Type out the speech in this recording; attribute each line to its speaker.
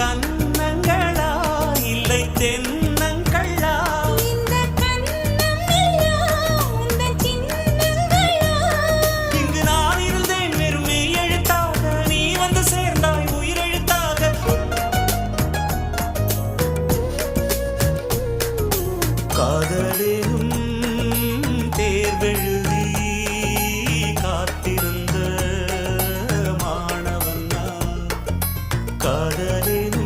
Speaker 1: கன்னங்களா இல்லை தென்னங்களா?
Speaker 2: இந்த கண்ணம் எல்லாம் உந்தன் சின்னங்களா?
Speaker 1: இங்கு நான் இருந்தேன் வெறும் மெய் எழுத்தாக, நீ வந்து சேர்ந்தாய் உயிரெழுத்தாக. காதலேனும் தேர்வெழுதி காத்திருந்த மாணவன் நான். காதலேனும்